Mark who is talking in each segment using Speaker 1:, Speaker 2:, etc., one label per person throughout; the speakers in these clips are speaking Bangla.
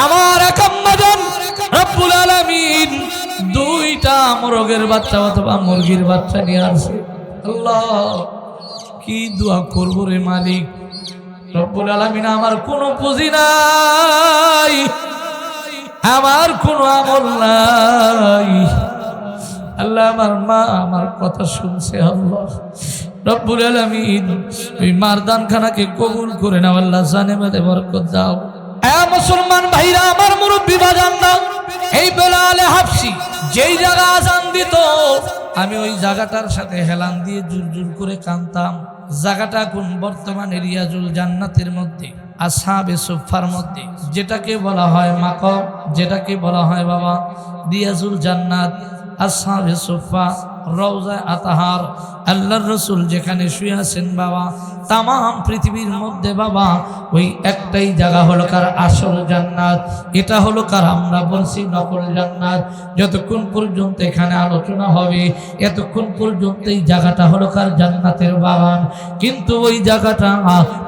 Speaker 1: আমার এক আম্মাজান রব্বুল আলামিন দুইটা মোরগের বাচ্চা অথবা মুরগির বাচ্চা নিয়ে আসে। আল্লাহ কি দোয়া করব রে মালিক। রব্বুল আলামিন আমার কোনো পুঁজি নাই, আমার কোনো আমল নাই। আল্লাহ আমার মা আমার কথা শুনছে। আল্লাহ রব্বুল আলামিন ওই মারদানখানাকে কবুল করে নাও। আল্লাহ জানে মধ্যে বরকত দাও। মুসলমান ভাইরা আমার, মুরব্বী বাজান না, এই বেলালে হাফসি যেই জায়গা আজান দিত আমি ওই জায়গাটার সাথে হেলান দিয়ে জুর জুর করে কাঁদতাম। জায়গাটা কোন বর্তমানে রিয়াজুল জান্নাতের মধ্যে, আসহাবে সুফার মধ্যে, যেটাকে বলা হয় মাকাম, যেটাকে বলা হয় বাবা রিয়াজুল জান্নাত, আসহাবে সুফা, রওজা আতাহার। আল্লাহর রসুল যেখানে শুয়ে আছেন বাবা, তাম পৃথিবীর মধ্যে বাবা ওই একটাই জায়গা হলো কার আসল জান্নাত, এটা হলো কার আমরা বলছি নকল জান্নাত। যতক্ষণ পর্যন্ত এখানে আলোচনা হবে এতক্ষণ পর্যন্ত এই জায়গাটা হলো কার জান্নাতের বাগান। কিন্তু ওই জায়গাটা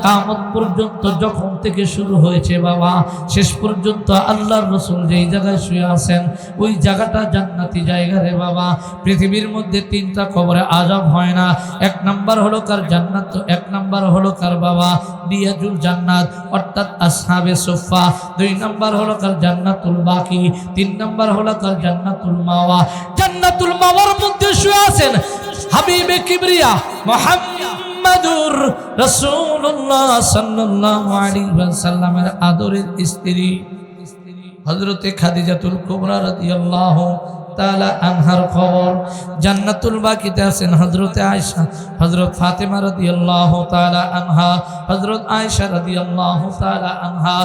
Speaker 1: কিয়ামত পর্যন্ত যখন থেকে শুরু হয়েছে বাবা শেষ পর্যন্ত আল্লাহর রসুল যেই জায়গায় শুয়ে আছেন ওই জায়গাটা জান্নাতি জায়গা রে বাবা। পৃথিবীর মধ্যে তিনটা কবরে আযাব হয় না। এক নাম্বার হলো কার জান্নাত, এক নাম্বার হলো কার বাবা রিয়াজুল জান্নাত অর্থাৎ আসহাবে সুফা, দুই নাম্বার হলো কার জান্নাতুল বাকি, তিন নাম্বার হলো কার জান্নাতুল মাওয়া। জান্নাতুল মাওয়ার মধ্যে শুয়ে আছেন হাবিবে কিবরিয়া মুহাম্মাদুর রাসূলুল্লাহ সাল্লাল্লাহু আলাইহি ওয়াসাল্লামের আদরের স্ত্রী হযরতে খাদিজাতুল কুবরা রাদিয়াল্লাহু তাআলা আনহার খবর। জান্নাতুল বাকিতে আছেন হযরতে আয়েশা, হযরত ফাতেমা রাদিয়াল্লাহু তাআলা আনহা, হযরত আয়েশা রাদিয়াল্লাহু তাআলা আনহা,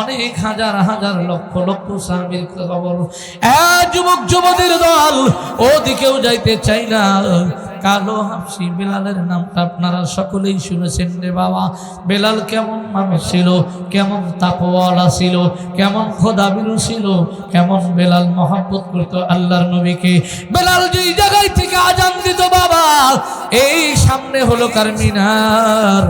Speaker 1: অনেক হাজার হাজার লক্ষ লক্ষ সাহাবীর খবর। যুবক যুবতীর দল ওদিকেও যাইতে চাই না। কালো হাফসি বেলালের নামটা আপনারা সকলেই শুনেছেন রে বাবা। বেলাল কেমন মানুষ ছিল, কেমন তাকওয়ালা ছিল, কেমন খোদাবিরু ছিল, কেমন বেলাল মহব্বত করতো আল্লাহর নবীকে। বেলাল যেই জায়গায় থেকে আজান দিত বাবা, এই সামনে হলো কার মিনার,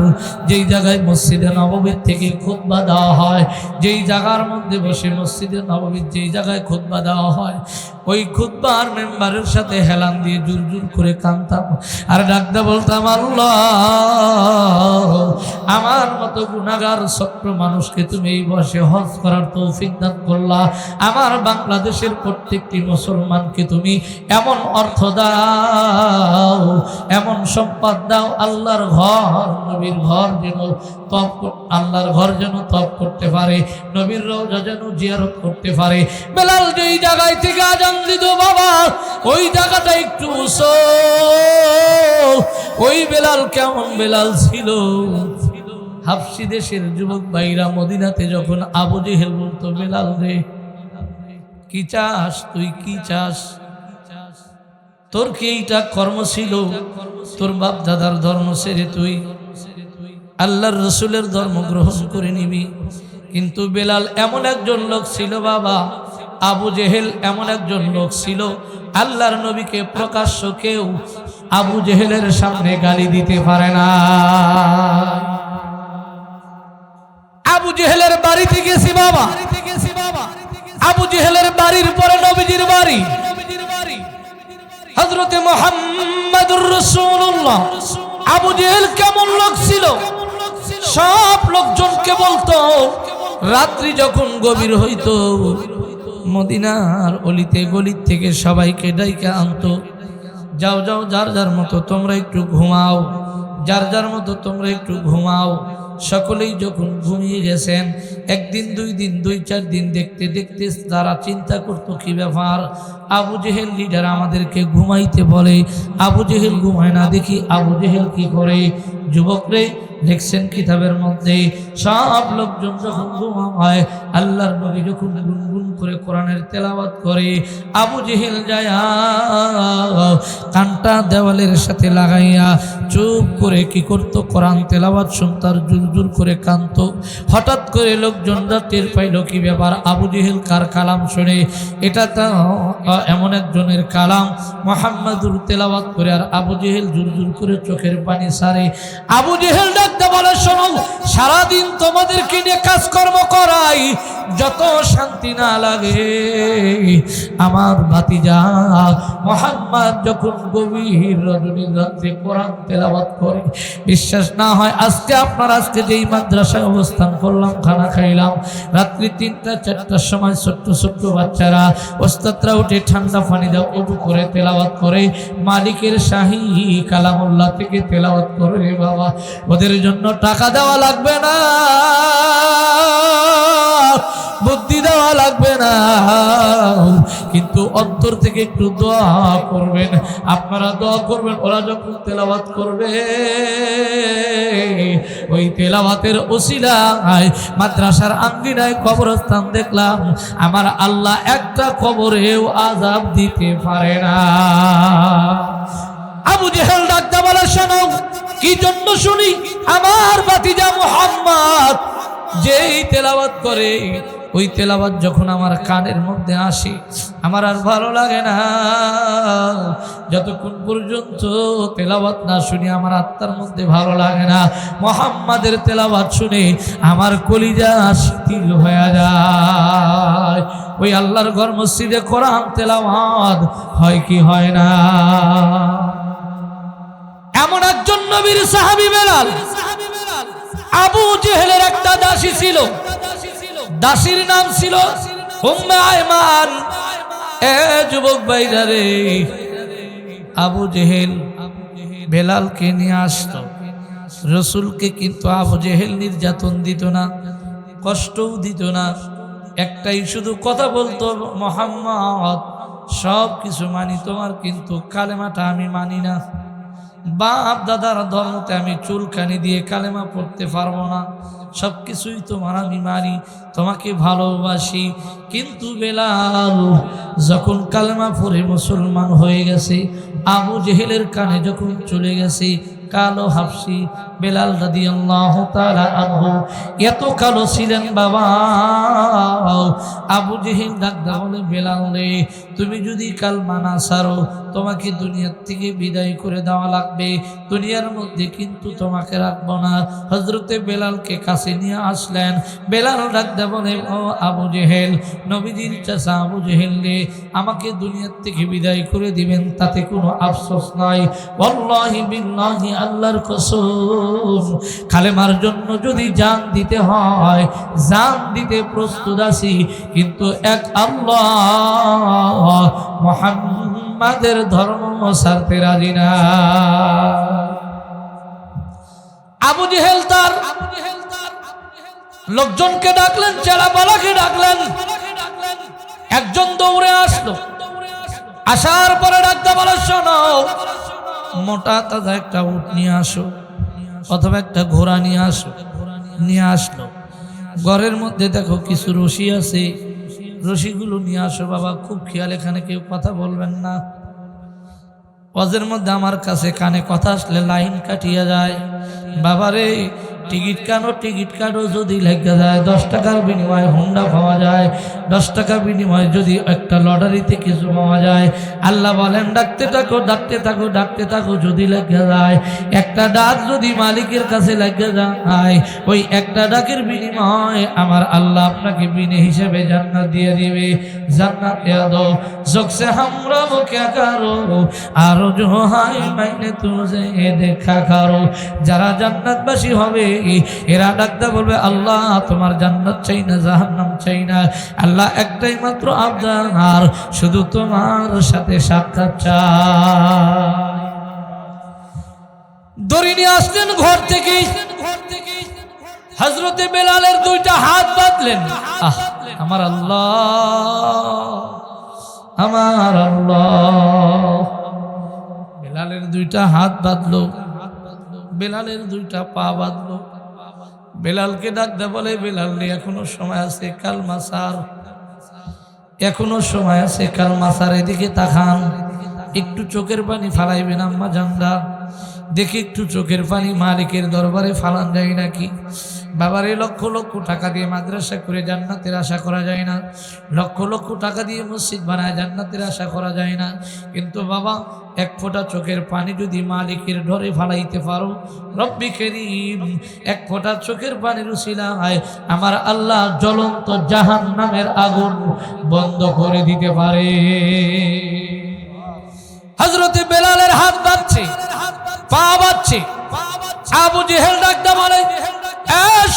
Speaker 1: যেই জায়গায় মসজিদে নববীর থেকে খুতবা দেওয়া হয়, যেই জায়গার মধ্যে বসে মসজিদে নববীর যেই জায়গায় খুতবা দেওয়া হয় ওই খুতবার মেম্বারের সাথে হেলান দিয়ে জুর জুর করে কাঁদতাম আর ডাকতে বলতাম, আল্লাহ আমার মতো গুনাহগার ছোট্ট মানুষকে তুমি এই বয়সে হজ করার তৌফিক দান করলা। আমার বাংলাদেশের প্রত্যেকটি মুসলমানকে তুমি এমন অর্থ দাও, এমন সম্পদ দাও, আল্লাহর ঘর নবীর ঘর যেন তপ, আল্লাহর ঘর যেন তপ করতে পারে, নবীর রওজা যেন জিয়ারত করতে পারে। বেলাল যেই জায়গায় থেকে আজান দিত বাবা ওই জায়গাটা একটু উঁচু। ওই বেলাল কেমন বেলাল ছিল। হাবশি দেশের যুবক ভাইরা মদিনাতে যখন আবু জেহেল বলতো, বেলাল রে কি চাস, তুই কি চাস, তোর কি এইটা কর্ম ছিল, তোর বাপ দাদার ধর্ম ছেড়ে তুই আল্লাহর রসুলের ধর্ম গ্রহণ করে নিবি। কিন্তু বেলাল এমন একজন লোক ছিল বাবা, আবু জেহেল এমন একজন লোক ছিল, আল্লাহর নবীকে প্রকাশ্য কেউ আবু জেহেলের সামনে গালি দিতে পারে না। আবু জেহেলের বাড়িতে গেছি বাবা, আবু জেহেলের বাড়ির পরে নবীজির বাড়ি, হযরতে মুহাম্মদুর রাসূলুল্লাহ। আবু জেহেল কেমন লোক ছিল, সব লোকজনকে বলতো, রাত্রি যখন গভীর হইতো মদিনার অলিতে গলির থেকে সবাইকে ডাইকা আনতো, যাও যাও যার যার মতো তোমরা একটু ঘুমাও, যার যার মতো তোমরা একটু ঘুমাও। সকলেই যখন ঘুমিয়ে গেছেন, একদিন দুই দিন দুই চার দিন দেখতে দেখতে তারা চিন্তা করতো কি ব্যাপার, আবু জেহেল লিডার আমাদেরকে ঘুমাইতে বলে, আবু জেহেল ঘুমায় না, দেখি আবু জেহেল কি করে। যুবকরে দেখছেন কিতাবের মধ্যে সব লোকজন যখন ঘুমায়, আল্লাহর নবী যখন গুনগুন করে কোরআনের তেলাওয়াত করে, আবু জেহেল যায় কানটা দেওয়ালের সাথে লাগাইয়া চুপ করে কি করতো, কোরআন তেলাওয়াত শুনতার জুর জুর করে কাঁদতো। হঠাৎ করে লোকজনরা টের পাইল কি ব্যাপার, আবু জেহেল কার কালাম শুনে, এটা তো এমন একজনের কালাম, মুহাম্মাদুর তেলাওয়াত করে, আর আবু জেহেল জুর জুর করে চোখের পানি ছাড়ে। আবু জেহেল ডাকতে বলে, শোনো, সারাদিন তোমাদেরকে নিয়ে কাজকর্ম করাই, যত শান্তি না লাগে আমার ভাতিজা মুহাম্মদ যখন গভীর রজনীর রাতে কোরআন তেলাওয়াত করে, বিশ্বাস না হয় আজকে আজকে যেই মাদ্রাসায় অবস্থান করলাম, খানা খাইলাম, রাত্রি 3টা 4টার সময় ছোট্ট ছোট্ট বাচ্চারা ওস্তাদরা উঠে ঠান্ডা পানি দাও উঠু করে তেলাওয়াত করে, মালিকের শাহী কালামুল্লাহ থেকে তেলাওয়াত করে রে বাবা। ওদের জন্য টাকা দেওয়া লাগবে না, বুদ্ধি দেওয়া লাগবে না, কিন্তু অন্তর থেকে একটু দোয়া করবেন। আপনারা দোয়া করবেন, ওরা যখন তেলাওয়াত করবে ওই তেলাওয়াতের ওসিলায় মাদ্রাসার আঙ্গিনায় কবরস্থান দেখলাম, আমার আল্লাহ একটা কবরেও আযাব দিতে পারে না। আবু জেহেল ডাকতে বলে, শোনো কি জন্য শুনি, আমার ভাতিজা মুহাম্মদ যেই তেলাওয়াত করে ওই তেলাওয়াত যখন আমার কানের মধ্যে আসে আমার আর ভালো লাগে না, যতক্ষণ পর্যন্ত তেলাওয়াত না শুনি আমার আত্মার মধ্যে ভালো লাগে না। মুহাম্মাদের তেলাওয়াত শুনে আমার কলিজা শিথিল হয়ে যায়। ওই আল্লাহর ঘর মসজিদে কোরআন তেলাওয়াত হয় কি হয় না? এমন একজন নবীর সাহাবী বেলাল, আবু জেহেলের একটা দাসী ছিল, দাসীর নাম ছিল উম্মে আয়মান। এ যুবক ভাইরা রে, আবু জেহেল বেলালকে নিয়ে আসতো রসুলকে, কিন্তু আবু জেহেল নির্যাতন দিত না, কষ্টও দিত না, একটাই শুধু কথা বলতো, মুহাম্মদ সব কিছু মানি তোমার, কিন্তু কালেমাটা আমি মানি না, বাপ দাদার ধর্মতে আমি চুলকানি দিয়ে কালেমা পড়তে পারবো না, সব কিছুই তোমার আমি মানি, তোমাকে ভালোবাসি। কিন্তু বেলাল যখন কালেমা পড়ে মুসলমান হয়ে গেছে, আবু জেহেলের কানে যখন চলে গেছে, কালো হাফসি বেলাল রাদিয়াল্লাহু তাআলা আনহু এত কালো ছিলেন বাবা। আবু জেহেল ডাকদা বলে, বেলাল রে, তুমি যদি কালমা না ছাড়ো তোমাকে দুনিয়ার থেকে বিদায় করে দেওয়া লাগবে, দুনিয়ার মধ্যে কিন্তু তোমাকে রাখবো না। হযরতে বেলালকে কাছে নিয়ে আসলেন। বেলাল ডাকদা বলে, ও আবু জেহেল, নবীজির চাচা আবু জেহেল রে, আমাকে দুনিয়ার থেকে বিদায় করে দিবেন, তাতে কোনো আফসোস নাই। ওয়াল্লাহি বিল্লাহি, আল্লাহর কসম, কালেমার জন্য যদি জান দিতে হয় জান দিতে প্রস্তুত আছি, কিন্তু এক আল্লাহ মুহাম্মাদের ধর্ম ছাড়তে রাজি না। আবু জেহেল তার লোকজনকে ডাকলেন, চেলাপালাকে ডাকলেন, একজন দৌড়ে আসলো, আসার পরে ডাকতে বলে, শোনো, মোটা তাজা একটা উট নিয়ে আসো, অথবা একটা ঘোড়া নিয়ে আসো। নিয়ে আসলো, ঘরের মধ্যে দেখো কিছু রশি আছে, রশিগুলো নিয়ে আসো বাবা, খুব খেয়াল, এখানে কেউ কথা বলবেন না। ওয়াজের মধ্যে আমার কাছে কানে কথা আসলে লাইন কাটিয়া যায়, বাবারে টিকিট কাটো, টিকিট কাটো, যদি লেগে যায় 10 টাকার বিনিময়ে হুন্ডা পাওয়া যায়, 10 টাকার বিনিময়ে যদি একটা লটারিতে কিছু পাওয়া যায়। আল্লাহ বলেন, ডাকতে থাকো, ডাকতে থাকো, ডাকতে থাকো, যদি লেগে যায় একটা ডাক, যদি মালিকের কাছে লেগে যায়, ওই একটা ডাকের বিনিময়ে আমার আল্লাহ আপনাকে বিনে হিসেবে জান্নাত দিয়ে দিবে। জান্নাত দো জোকসে হামরা वो क्या करो আর जो हाय मैंने तुझे देखा करो। যারা জান্নাতবাসী হবে এরা ডাকতে বলবে, আল্লাহ তোমার জান্নাত চাই না, জাহান্নাম চাই না, আল্লাহ একটাই মাত্র আবদার, শুধু তোমার সাথে সাক্ষাৎ চাই। দড়ি নিয়ে আসলেন ঘর থেকে, হযরতে বেলালের 2টা হাত বাঁধলেন। আমার আল্লাহ, আমার আল্লাহ, বেলালের 2টা হাত বাঁধলো, বেলালের 2টা পা বাঁধলো। বেলালকে ডাকতে বলে, বেলাল রে, এখনো সময় আছে, কালমা ছাড়, এখনো সময় আছে, কালমা ছাড়। এদিকে তাকান, একটু চোখের পানি ফালাইবেন আম্মা জানরা, দেখি একটু চোখের পানি মালিকের দরবারে ফালান যায় নাকি। বাবার এই লক্ষ লক্ষ টাকা দিয়ে মাদ্রাসা করে জান্নাতের আশা করা যায় না, লক্ষ লক্ষ টাকা দিয়ে মসজিদ বানায় জান্নাতের আশা করা যায় না, কিন্তু বাবা এক ফোঁটা চোখের পানি যদি মালিকের ডরে ফালাইতে পারো, রব্বি কারীম এক ফোঁটা চোখের পানির উসিলায় আমার আল্লাহ জ্বলন্ত জাহান্নামের আগুন বন্ধ করে দিতে পারে। হযরতে বেলালের হাত বাঁধছে, পা বাঁধছে। আবু জেহেল ডাকতে বলে,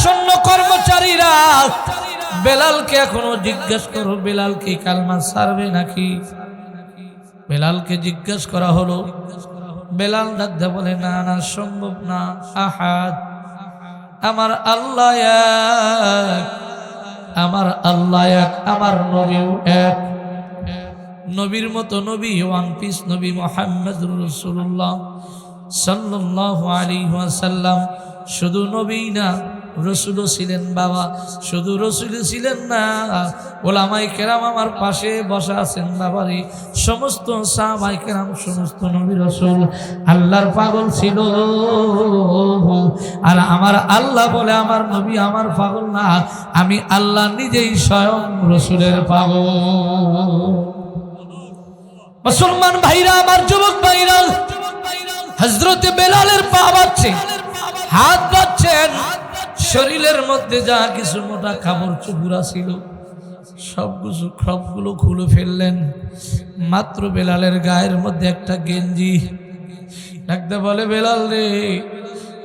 Speaker 1: সৈন্য কর্মচারীরা বেলালকে এখনো জিজ্ঞেস করো, বেলালকে কালমা ছাড়বে নাকি? বেলালকে জিজ্ঞেস করা হলো, বেলাল ডাকতে বলে, না না, সম্ভব না। আহাদ, আমার আল্লাহ এক, আমার আল্লাহ এক, আমার নবীও এক। নবীর মতো নবী, ওয়ান পিস নবী মুহাম্মদুর রাসূলুল্লাহ সাল্লাল্লাহু আলাইহি ওয়াসাল্লাম শুধু নবী না, রসুলও ছিলেন বাবা। শুধু রসুল ছিলেন না, ওলামায়ে কেরাম আমার পাশে বসা আছেন বাবারে। সমস্ত সাহাবায়ে কেরাম, সমস্ত নবী রসুল আল্লাহর পাগল ছিল। আর আমার আল্লাহ বলে আমার নবী আমার পাগল না, আমি আল্লাহ নিজেই স্বয়ং রসুলের পাগল। মুসলমান ভাইরা, আমার যুবক ভাইরা, হযরতে বেলালের পা বাঁধছে, হাত বাঁধছেন। শরীরের মধ্যে যা কিছু মোটা কাপড় চোপড় ছিল সবগুলো খুলে ফেললেন। মাত্র বেলালের গায়ের মধ্যে একটা গেঞ্জি। ডাকতে বলে, বেলাল রে,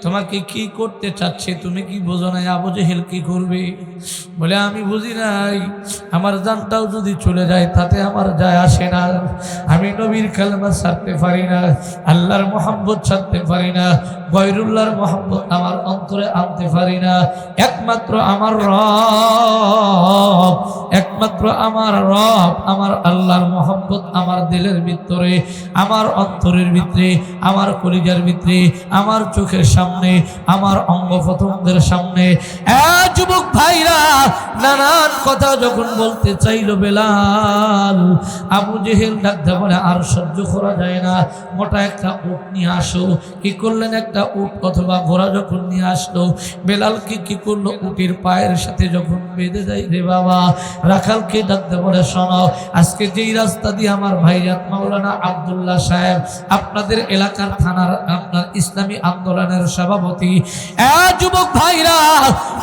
Speaker 1: তোমাকে কি করতে চাচ্ছে? তুমি কি বোঝো নাই আবু জেহেল কি করবে? বলে, আমি বুঝি নাই। আমার জানটাও যদি চলে যায় তাতে আমার যায় আসে না। আমি নবীর কালেমা ছাড়তে পারি না, আল্লাহর মোহাম্মত ছাড়তে পারি না, গয়রুল্লাহর মোহাম্মত আমার অন্তরে আনতে পারি না। একমাত্র আমার রব, একমাত্র আমার রব, আমার আল্লাহর মোহাম্মত আমার দিলের ভিতরে, আমার অন্তরের ভিতরে, আমার কলিজার ভিতরে, আমার চোখের সামনে, আমার অঙ্গ প্রত্যঙ্গের সামনে। যুবক ভাইরা, নানান কথা যখন বলতে চাইল বেলাল, আবু জেহেল ডাকতে বলে, আর সহ্য করা যায় না, মোটা একটা উট নিয়ে আসো। কি করলেন? একটা উট অথবা ঘোড়া যখন নিয়ে আসলো, বেলালকে কি করলো? উটের পায়ের সাথে যখন বেঁধে যায় রে বাবা, রাখালকে ডাকতে বলে, শোনো, আজকে যেই রাস্তা দিয়ে আমার ভাইজান মাওলানা আব্দুল্লাহ সাহেব, আপনাদের এলাকার থানার আপনার ইসলামী আন্দোলনের সভাপতি, যুবক ভাইরা,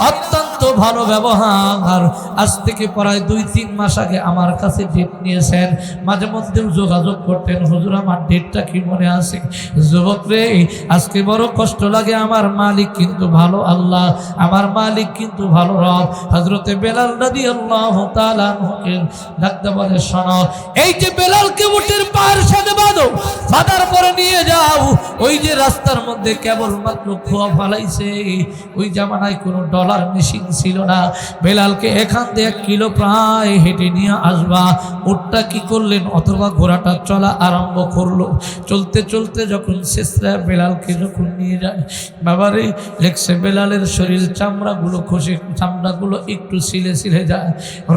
Speaker 1: অত্যন্ত ভালো ব্যবহার। আজ থেকে প্রায় 2-3 মাস আগে আমার কাছে ডেট নিয়েছেন, মাঝে মধ্যেও যোগাযোগ করতেন, হুজুর আমার ডেটটা কি মনে আছে? যুবক রে, আজকে বড় কষ্ট লাগে, আমার মালিক কিন্তু ভালো আল্লাহ, আমার মালিক কিন্তু ভালো রব। হযরতে বেলাল রাদিয়াল্লাহু তাআলা আনহুকে ডাকতে বলে, শোনো, এই যে বেলালকে উটের পায়ের সাথে বাঁধো, বাঁধার পরে নিয়ে যাও। ওই যে রাস্তার মধ্যে কেবলমাত্র খোয়া ফালাইছে, ওই জামানায় কোনো ডলার মেশিন ছিল না। বেলালকে এখান থেকে 1 কিলো প্রায় হেঁটে নিয়ে আসবা। উটটা কি করলেন? অথবা ঘোড়াটা চলা আরম্ভ করলো। চলতে চলতে যখন শেষরা বেলালকে যখন নিয়ে যায়, বাবারে, দেখছে বেলালের শরীর চামড়াগুলো খসে, চামড়াগুলো একটু ছিলে ছিলে যায়,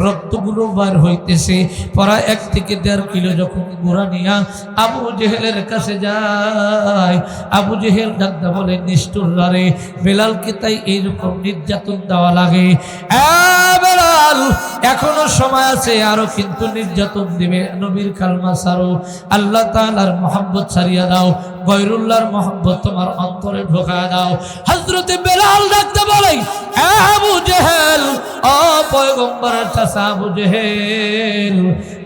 Speaker 1: রক্তগুলো বার হইতেছে। প্রায় 1 থেকে 1.5 কিলো যখন ঘোড়া নিয়ে আবু জেহেলের কাছে যায়, আবু জেহেল ডাকতে বলে, নিষ্ঠুর রে, বেলালকে তাই এইরকম নির্যাতন দেওয়া লাগে? বেলাল, এখনো সময় আছে, আরো কিন্তু নির্যাতন দিবে। নবীর কালমা ছাড়ো, আল্লাহ তাআলার মহব্বত ছাড়িয়ে দাও, গয়রুল্লাহর মহব্বত তোমার অন্তরে ঢোকায় দাও। হযরতে বেলাল ডাকতে বলে, আবু জেহেল, ও পয়গম্বরের চাচা আবু জেহেল,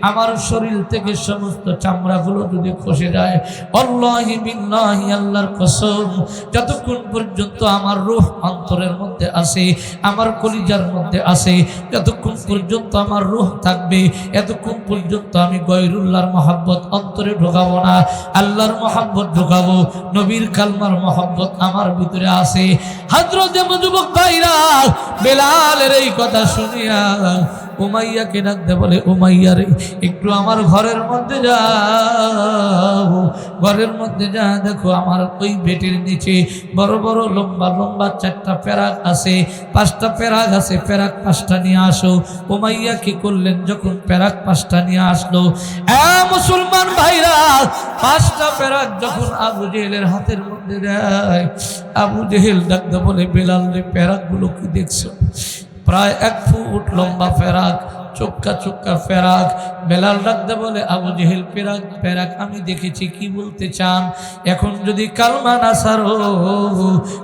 Speaker 1: আমার শরীর থেকে সমস্ত চামড়াগুলো যদি খসে যায়, আল্লাহি বিল্লাহি, আল্লাহর কসম, যতক্ষণ পর্যন্ত আমার রূহ অন্তরের মধ্যে আছে, আমার কলিজার মধ্যে আছে, যতক্ষণ পর্যন্ত আমার রূহ থাকবে, এতক্ষণ পর্যন্ত আমি গয়রুল্লাহর মহব্বত অন্তরে ঢোকাবো না, আল্লাহর মহব্বত ঢোকাবো। নবীর কালমার মহব্বত আমার ভিতরে আছে। হযরত যুবক ভাইরা, বেলালের এই কথা শুনিয়া উমাইয়াকে ডাকতে বলে, উমাইয়া রে, একটু আমার ঘরের মধ্যে যাও, ঘরের মধ্যে যা দেখো আমার ওই বেটের নিচে বড় বড় লম্বা লম্বা 4টা পেরাক আছে, 5টা পেরাক আছে, পেরাক 5টা নিয়ে আসো। উমাইয়া কি করলেন, যখন পেরাক 5টা নিয়ে আসলো, মুসলমান ভাইরা 5টা পেরাক যখন আবু জেহেলের হাতের মধ্যে দেয়, আবু জেহেল ডাকতে বলে, বেলাল রে, পেরাক গুলো কি দেখছো? প্রায় 1 ফুট লম্বা পেরাক, চোক্কা চোক্কা পেরাক। বেলাল ডাকতে বলে, আবু জেহেল, পেরাক পেরাক আমি দেখেছি, কি বলতে চান? এখন যদি কালমা না ছাড়ো,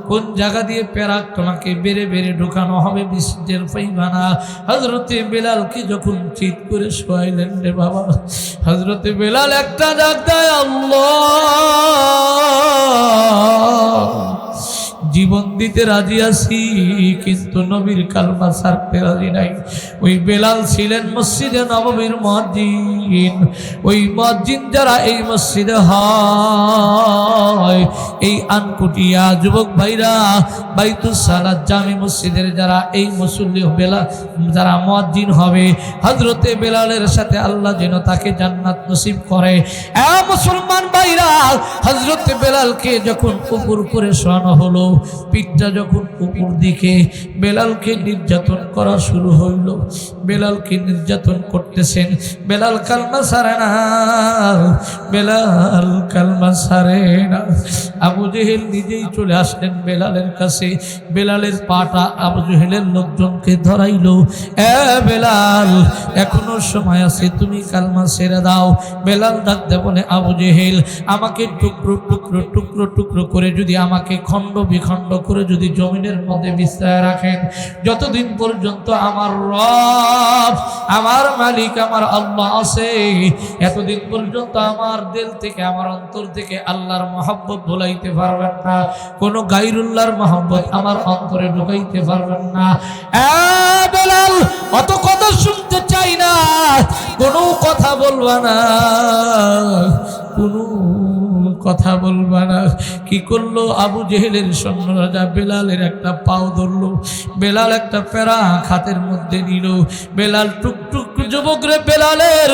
Speaker 1: কোন জায়গা দিয়ে পেরাক তোমাকে বেড়ে বেড়ে ঢোকানো হবে, বিশুদ্ধের পাইবা না। হযরতে বেলালকে যখন চিৎ করে শোয়াইলেন রে বাবা, হযরতে বেলাল একটা ডাক দেয়, আল্লাহ, জীবন দিতে রাজি আছি, কিন্তু নবীর কালমা ছাড়তে রাজি নাই। ওই বেলাল ছিলেন মসজিদে নববীর মুয়াজ্জিন। ওই মুয়াজ্জিন যারা এই মসজিদে হয়, এই আনকুটিয়া যুবক ভাইরা, বাইতুস সালাত জামি মসজিদের যারা এই মুসল্লি বেলাল, যারা মুয়াজ্জিন হবে, হযরতে বেলালের সাথে আল্লাহ যেন তাকে জান্নাত নসিব করে। মুসলমান ভাইরা, হযরতে বেলালকে যখন উপর করে শোয়ানো হলো, পিঠটা যখন উপর দিকে, বেলালকে নির্যাতন করা শুরু হইল। বেলালকে নির্যাতন করতেছেন, বেলাল কালমা ছাড়ে না, বেলাল কালমা ছাড়ে না। আবু জেহেল নিজেই চলে আসলেন বেলালের কাছে, বেলালের পাটা আবু জেহেলের লোকজনকে ধরাইল, বেলাল এখনো সময় আছে, তুমি কালমা ছেড়ে দাও। বেলাল ডাকতে বলে, আবু জেহেল, আমাকে টুকরো টুকরো টুকরো টুকরো করে যদি আমাকে খণ্ড বিখণ্ড করে যদি জমিনের মধ্যে বিস্তায় রাখেন, যতদিন পর্যন্ত আমার রব, আমার মালিক, আমার আল্লাহ আছে, এতদিন পর্যন্ত আমার দিল থেকে, আমার অন্তর থেকে আল্লাহর মহব্বত ভুলাইতে পারবেন না, কোনো গায়রুল্লাহর মহব্বত আমার অন্তরে ঢুকাইতে পারবেন না। বেলাল, অত কথা শুনতে চাই না, কোনো কথা বলবা না, কোনো কথা বলবা না। কি করলো আবু জেহেলের সৈন্যরা, বেলালের একটা পাও ধরলো, বেলাল একটা পেরাক হাতের মধ্যে নিল। বেলাল টুকটুক যুবকরে বেলালের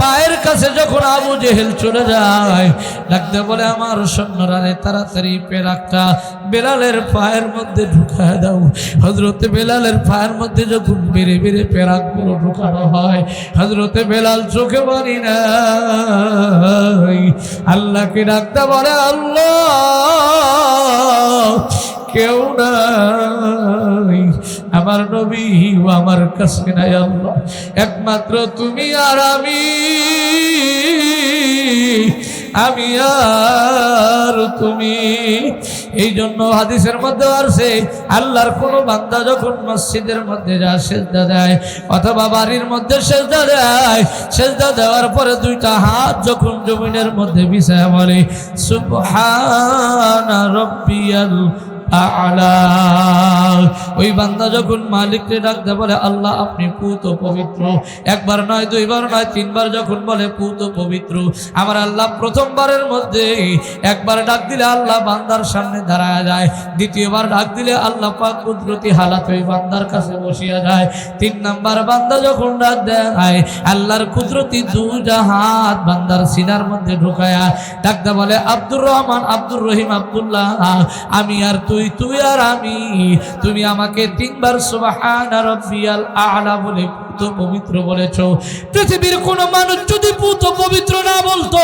Speaker 1: পায়ের কাছে যখন আবু জেহেল চলে যায়, ডাকতে বলে, আমার সৈন্যরা রে, তাড়াতাড়ি পেরাকটা বেলালের পায়ের মধ্যে ঢুকায় দাও। হযরতে বেলালের পায়ের মধ্যে যখন বেড়ে বেড়ে পেরাকগুলো ঢুকানো হয়, হযরতে বেলাল চোখে পানি নাই, আল্লাহকে ডাকতে বলে, আল্লাহ, কেউ নাই, আমার নবী আমার কাছে নাই, আল্লাহ একমাত্র তুমি আর আমি আর তুমি। এই জন্য হাদিসের মধ্যে আসছে, আল্লাহর কোন বান্দা যখন মসজিদের মধ্যে যা সেজদা দেয়, অথবা বাড়ির মধ্যে সেজদা দেয়, সেজদা দেওয়ার পরে 2টা হাত যখন জমিনের মধ্যে বিছায়া বলে, সুবহানা রাব্বিয়াল আ'লা, ওই বান্দা যখন মালিককে ডাকতে বলে, আল্লাহ আপনি পুত পবিত্র, একবার নয়, 2বার নয়, 3বার যখন বলে পুত পবিত্র, আমার আল্লাহ প্রথমবারের মধ্যে একবার ডাক দিলে আল্লাহ বান্দার সামনে দাঁড়ায় যায়, দ্বিতীয়বার ডাক দিলে আল্লাহ পাক কুদরতি হালাত ওই বান্দার কাছে বসিয়া যায়, 3 নাম্বার বান্দা যখন ডাক দেয়, আল্লাহর কুদরতি 2টা হাত বান্দার সিনার মধ্যে ঢুকায়া ডাকতে বলে, আব্দুর রহমান, আব্দুর রহিম, আব্দুল্লাহ, আমি আর তুই, তুই আর আমি, তুমি আমাকে 3বার সুবহানা রাব্বিয়াল আ'লা বলে পুত পবিত্র বলেছো। পৃথিবীর কোন মানুষ যদি পুত পবিত্র না বলতো,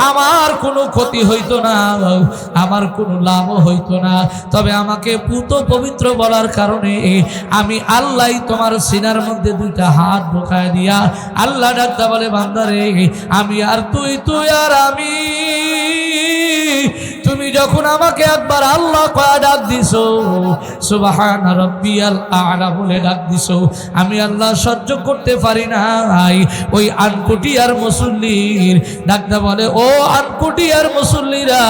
Speaker 1: আমার কোনো ক্ষতি হইতো না, আমার কোনো লাভ হইতো না, তবে আমাকে পুত পবিত্র বলার কারণে আমি আল্লাহ তোমার সিনার মধ্যে 2টা হাত ঢোকায় দিয়া আল্লাহ ডাকতে বলে, বান্দারে আমি আর তুই, তুই আর আমি, তুমি যখন আমাকে একবার আল্লাহ কয়া ডাক দিছো, সুবহানা রাব্বিয়াল আ'লা বলে ডাক দিছো, আমি আল্লাহ সহ্য করতে পারি নাই। ওই আনকুটিয়ার মুসল্লির ডাকতে বলে, ও আনকুটিয়ার মুসল্লিরা,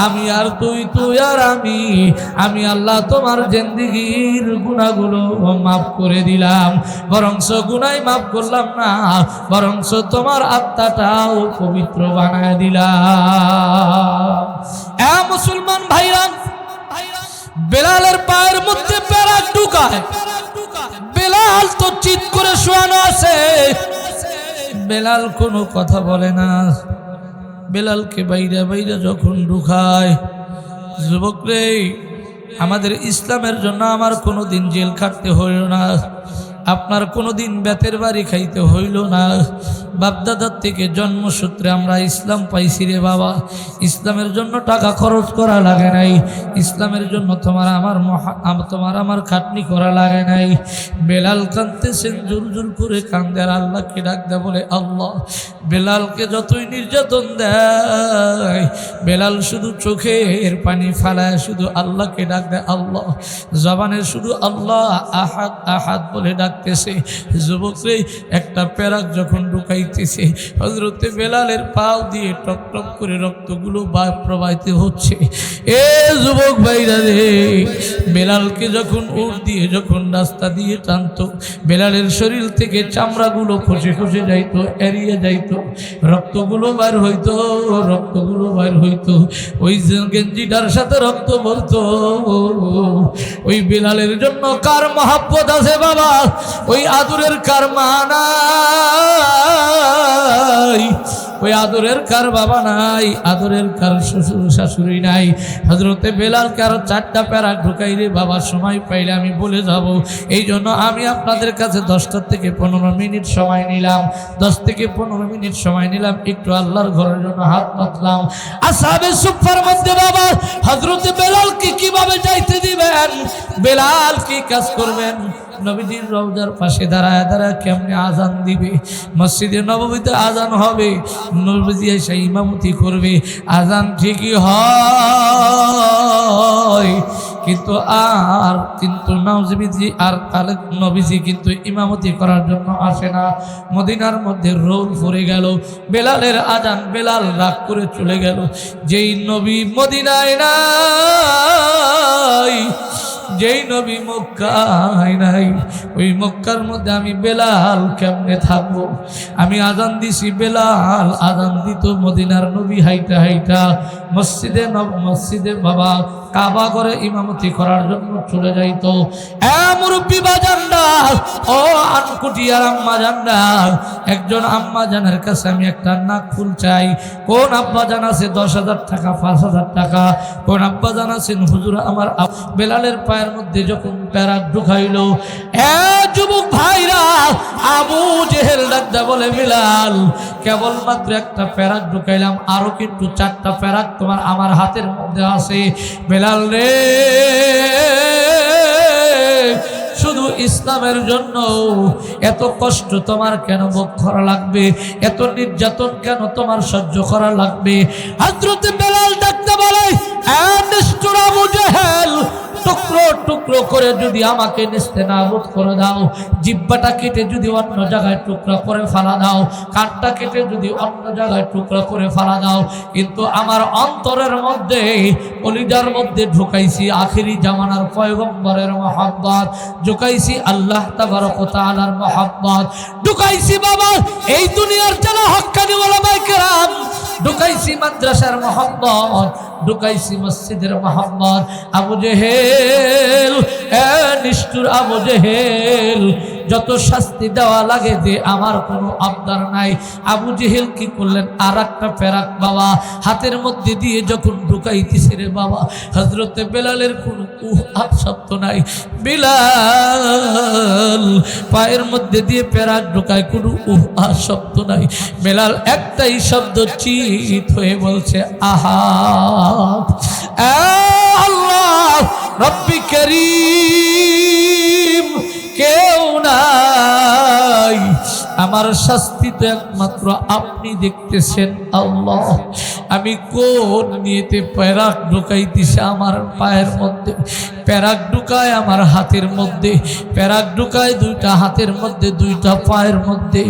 Speaker 1: আমি আর তুই, তুই আর আমি আল্লাহ তোমার জিন্দেগীর গুনাহগুলো মাফ করে দিলাম, বরংস গুনাহ মাফ করলাম না, বরংস তোমার আত্মাটাও পবিত্র বানায় দিলাম। মুসলমান ভাইরা, বেলালের পায়ের মধ্যে পেরাক ঢুকায়, বেলাল তো চিৎ করে শোয়ানো আছে, বেলাল কোনো কথা বলে না। বেলালকে বাইরে বাইরে যখন ঢুকায়, যুবক রে, আমাদের ইসলামের জন্য আমার কোনো দিন জেল খাটতে হইল না, আপনার কোনো দিন বেতের বাড়ি খাইতে হইল না। বাপদাদার থেকে জন্মসূত্রে আমরা ইসলাম পাইছি রে বাবা। ইসলামের জন্য টাকা খরচ করা লাগে নাই, ইসলামের জন্য তোমার আমার খাটনি করা লাগে নাই। বেলাল কাঁদতেছেন, জোর জোর করে কান্দে আর আল্লাহকে ডাক দেয়, বলে আল্লাহ। বেলালকে যতই নির্যাতন দেয়, বেলাল শুধু চোখের পানি ফালায়, শুধু আল্লাহকে ডাক দেয় আল্লাহ। জবানে শুধু আল্লাহ আহাদ আহাদ বলে ডাকতেছে। যুবকরে একটা প্যারাক যখন ঢুকাইতেছে, হযরতে বেলালের পাও দিয়ে টক টক করে রক্তগুলো প্রবাহিত হচ্ছে। এ যুবক ভাইরা রে, বেলালকে যখন উঠ দিয়ে যখন রাস্তা দিয়ে টানতো, বেলালের শরীর থেকে চামড়াগুলো খসে খসে যাইতো, এড়িয়ে যাইতো, রক্তগুলো বাইর হইতো, রক্তগুলো বাইর হইতো। ওই গেঞ্জিটার সাথে রক্ত ভরতো। ওই বেলালের জন্য কার মহাব্বত আছে বাবা? ওই আদরের কার মা নাই? ওই আদরের কার বাবা নাই? আদরের কার শ্বশুর শাশুড়ি নাই? হযরতে বেলালকে আরো 4টা প্যারাক ঢুকাই রে বাবা, সময় পাইলে আমি বলে যাব। এই জন্য আমি আপনাদের কাছে 10টা থেকে 15 মিনিট সময় নিলাম, 10 থেকে 15 মিনিট সময় নিলাম, একটু আল্লাহর ঘরের জন্য হাত পাতলাম। আসহাবে সুফার মধ্যে বাবা হযরতে বেলালকে কিভাবে যাইতে দিবেন, বেলাল কি কাজ করবেন? নবীজির রওজার পাশে দাঁড়ায় দাঁড়ায় কেমনে আজান দিবে, মসজিদে নববীতে আজান হবে, নবীজি এসে ইমামতি করবে, আজান ঠিকই হয়, কিন্তু নবীজি আর নবীজি কিন্তু ইমামতি করার জন্য আসে না। মদিনার মধ্যে রোল পড়ে গেল, বেলালের আজান, বেলাল রাগ করে চলে গেল। যেই নবী মদিনায় নাই, যেই নবী মক্কায় নাই, ওই মক্কার মধ্যে আমি বেলাল কেমনে থাকবো? আমি আজান দিছি, বেলাল আজান দিত মদিনার নবী হাইটা হাইটা মসজিদে বাবা কাবা করে ইমামতি করার জন্য চলে যাইতো। মুরব্বী বাজানরা, ও আনকুটিয়ার আম্মা জানরা, একজন আম্মা জানের কাছে আমি একটা নাক ফুল চাই। কোন আব্বা জান আছে 10,000 টাকা, 5,000 টাকা? কোন আব্বা জান আছেন হুজুর আমার বেলালের পায়ের মধ্যে যখন প্যারাক ঢুকাইল, যুবক ভাইরা, আবু জেহেল ডাকদা বলে, বেলাল কেবলমাত্র একটা প্যারাক ঢুকাইলাম, আরো কিন্তু 4টা প্যারাক তোমার আমার হাতের মধ্যে আছে। বেলাল রে, শুধু ইসলামের জন্য এত কষ্ট তোমার কেন ভোগ করা লাগবে? এত নির্যাতন কেন তোমার সহ্য করা লাগবে? হযরতে বেলাল ডাকতে বলে, নিষ্ঠুর আবু জেহেল, টুকরো টুকরো করে যদি আমাকে নেস্তেনাবুদ করে দাও, জিহ্বাটা কেটে যদি অন্য জায়গায় টুকরা করে ফেলা দাও, কানটা কেটে যদি অন্য জায়গায় টুকরা করে ফেলা দাও, কিন্তু আমার অন্তরের মধ্যে, কলিজার মধ্যে ঢুকাইছি আখিরি জামানার পয়গম্বরের মহব্বত, ঢুকাইছি আল্লাহ তাবারক ওয়া তাআলার মহব্বত, ঢুকাইছি বাবা এই দুনিয়ার যারা হক্কানি ওলামায়ে কেরাম, ঢুকাইছি মাদ্রাসার মহব্বত, ঢুকাইছি মসজিদের মহব্বত। আবু জেহেল, নিষ্ঠুর আবু জেহেল, যত শাস্তি দেওয়া লাগে দে, আমার কোনো আবদার নাই। আবু জেহেল কি করলেন, আর একটা প্যারাক বাবা হাতের মধ্যে দিয়ে যখন ঢুকাইতেছে রে বাবা, হযরতে বেলালের কোনো শব্দ নাই। বেলাল পায়ের মধ্যে দিয়ে প্যারাক ঢুকায়, কোনো শব্দ নাই। বেলাল একটাই শব্দ চিত হয়ে বলছে, আহাদ, আল্লাহ রব্বি করিম, কেউ নাই, আমার শাস্তি তো একমাত্র আপনি দেখতেছেন আল্লাহ। আমি কোন নিয়েতে প্যারাক ঢুকাইতেছি আমার পায়ের মধ্যে, প্যারাক ঢুকায় আমার হাতের মধ্যে, প্যারাক ঢুকায় 2টা হাতের মধ্যে, 2টা পায়ের মধ্যে।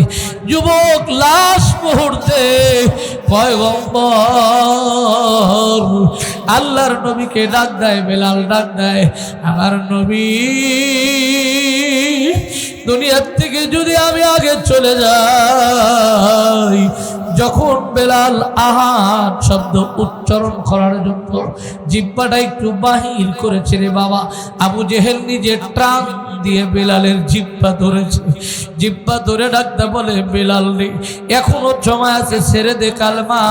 Speaker 1: যুবক লাশ মুহূর্তে পয়গম্বর আল্লাহর নবীকে ডাক দেয়, বেলাল ডাক দেয়, আমার নবী, দুনিয়ার থেকে যদি আমি আগে চলে যাই। যখন বেলাল আহাদ শব্দ উচ্চারণ করার জন্য জিহ্বাটা একটু বাহির করেছে রে বাবা, আবু জেহেল নিজে টান দিয়ে বেলালের জিহ্বা ধরেছে। জিহ্বা ধরে ডাকতে বলে, বেলাল রে, এখনো সময় আছে, ছেড়ে দে কালমা,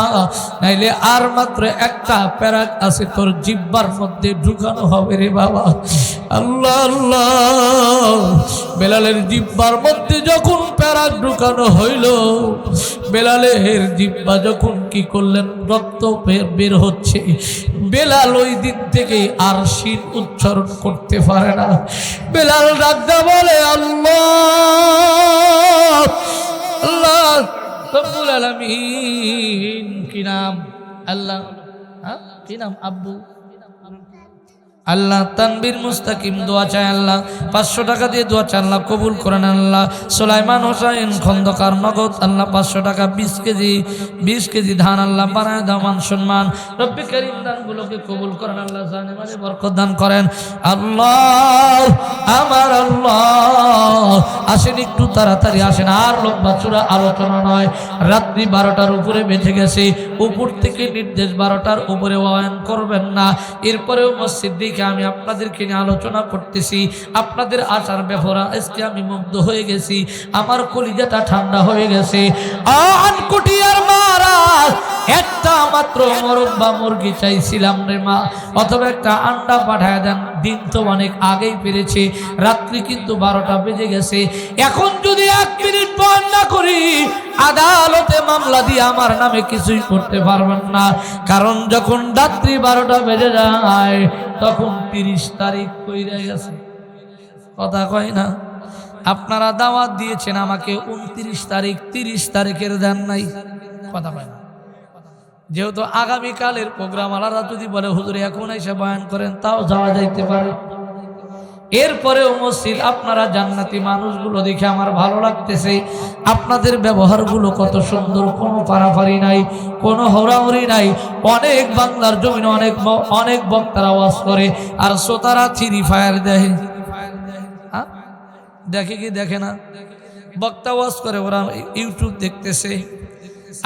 Speaker 1: নাইলে আর মাত্র একটা প্যারাক আছে তোর জিহ্বার মধ্যে ঢুকানো হবে রে বাবা। আল্লাহ আল্লাহ, বেলালের জিহ্বার মধ্যে যখন প্যারাক ঢুকানো হইল, বেলালের জিহ্বা যখন কি করলেন, রক্ত বের হচ্ছে। বেলাল ওই দিন থেকে আর শির উচ্চারণ করতে পারে না। বেলাল ডাকতে বলে, আল্লাহ আল্লাহ রব্বুল আলামিন। কি নাম? আল্লাহ। কি নাম? আব্বু আল্লাহ। তানবীর মুস্তাকিম দোয়া চায় আল্লাহ, 500 টাকা দিয়ে দোয়া চায় আল্লাহ কবুল করেন আল্লাহ। সুলাইমান হোসেন খন্দকার নগদ আল্লাহ 500 টাকা, 20 কেজি ধান আল্লাহ বানায় দাও মান সম্মান। রব্বি কারীম দানগুলোকে কবুল করেন আল্লাহ, জানে মানে বরকত দান করেন আল্লাহ। আমার আল্লাহ, আসেন একটু তাড়াতাড়ি আসেন, আর লম্বা চূড়া আলোচনা নয়। রাত্রি 12টার উপরে বেঁচে গেছে, উপর থেকে নির্দেশ 12টার উপরে ওয়ান করবেন না। এরপরেও মসজিদ আমি আপনাদেরকে নিয়ে আলোচনা করতেছি, আপনাদের আসার ব্যাপারে আজকে আমি মুগ্ধ হয়ে গেছি, আমার কলিজাটা ঠান্ডা হয়ে গেছে। আনকুটিয়ার মারা একটা মাত্র মোরগ বা মুরগি চাইছিলাম রে মা, অথবা একটা আন্ডা পাঠায় দেন। দিন তো অনেক আগেই পেরেছে, রাত্রি কিন্তু 12টা বেজে গেছে। এখন যদি 1 মিনিট বন্ধ না করি, আদালতে মামলা দিয়ে আমার নামে কিছুই করতে পারবেন না। কারণ যখন রাত্রি 12টা বেজে যায়, তখন 30 তারিখ কইরা গেছে। কথা কয় না? আপনারা দাওয়াত দিয়েছেন আমাকে 29 তারিখ, 30 তারিখের দেন নাই। কথা কয় না? যেহেতু আগামীকালের প্রোগ্রাম আলাদা, যদি বলে হুজুর এখন এসে বয়ান করেন, তাও যাওয়া যাইতে পারে। এরপরেও মসজিদ, আপনারা জান্নাতি মানুষগুলো দেখে আমার ভালো লাগতেছে। আপনাদের ব্যবহারগুলো কত সুন্দর, কোনো পারাপারি নাই, কোনো হরাহরি নাই। অনেক বাংলার জমিনে অনেক বক্তারা ওয়াজ করে, আর শ্রোতারা থ্রি ফায়ার দেয়। দেখে কি দেখে না? বক্তা ওয়াজ করে, ওরা ইউটিউব দেখতেছে।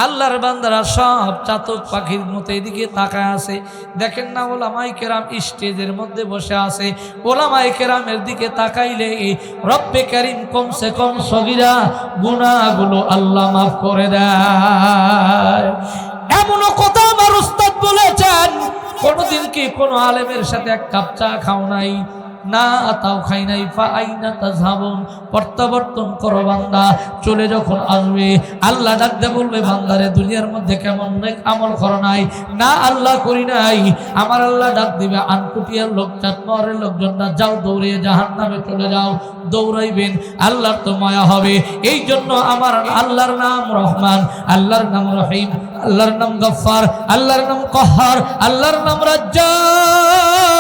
Speaker 1: আল্লাহর বান্দারা সব চাতক পাখির মতো এদিকে তাকায় আছে। দেখেন না, ওলামায়ে কেরাম স্টেজের মধ্যে বসে আছে। ওলামায়ে কেরামের দিকে তাকাইলে রব্বে কারীম কমসে কম সগীরা গুনাহগুলো আল্লাহ মাফ করে দেয়। এমনও কথা আমার উস্তাদ বলেছেন, কোনদিন কি কোনো আলেমের সাথে এক কাপ চা খাও নাই? না, তাও খাই নাই। ফাআইনা তাযহাবুন, প্রত্যাবর্তন করো বান্দা। চলে যখন আসবে, আল্লাহ ডাকতে বলবে, বান্দারে দুনিয়ার মধ্যে কেমন নেক আমল করো নাই? না, আল্লাহ করি নাই। আমার আল্লাহ ডাক দিবে, আনকুটিয়ার লোক, চাটমোহরের লোকজনরা, যাও দৌড়িয়ে জাহান্নামে চলে যাও। দৌড়াইবেন, আল্লাহর তো মায়া হবে। এই জন্য আমার আল্লাহর নাম রহমান, আল্লাহর নাম রহিম, আল্লাহর নাম গফফার, আল্লাহর নাম কহ্হার, আল্লাহর নাম রাজ্জাক।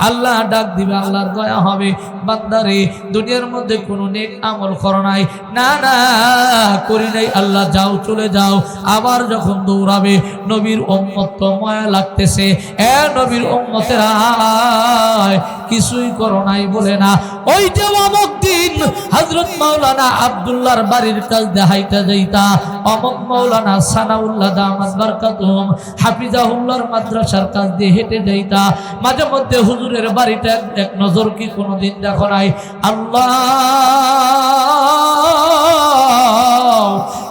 Speaker 1: আল্লাহ ডাক দিবে, আল্লাহর দয়া হবে, বান্দারে দুনিয়ার মধ্যে কোনো নেক আমল করো নাই? না না, করি নাই। আল্লাহ যাও, চলে যাও। আবার যখন দৌড়াবে, নবীর উম্মত তো মায়া লাগতেছে, এ নবীর উম্মতেরা কিছুই করো নাই বলে না। ওই যে অমুক দিন হযরত মাওলানা আব্দুল্লাহর বাড়ির কাছ দিয়ে হাইটা যাইতা, অমুক মাওলানা সানাউল্লাহ দামাত বারকাতুহুম হাফিজাহুল্লাহর মাদ্রাসার কাছ দিয়ে হেঁটে যাইতা, মাঝে মধ্যে হুজুরের বাড়িটা এক নজর কি কোনোদিন দেখো নাই? আল্লাহ,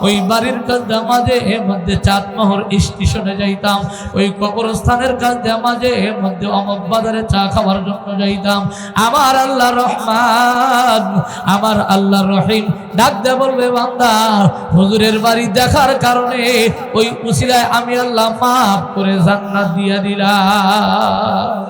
Speaker 1: ওই বাড়ির কাছ দিয়ে মাঝে মধ্যে চাঁদমোহর স্টেশনে যাইতাম, ওই কবরস্থানের কাছ দিয়ে মাঝে মধ্যে অমক বাজারে চা খাওয়ার জন্য যাইতাম। আমার আল্লাহ রহমান, আমার আল্লাহ রহিম ডাক দিয়ে বলবে, বান্দা হুজুরের বাড়ি দেখার কারণে ওই উসিলায় আমি আল্লাহ মাফ করে জান্নাত দিয়া দিলাম।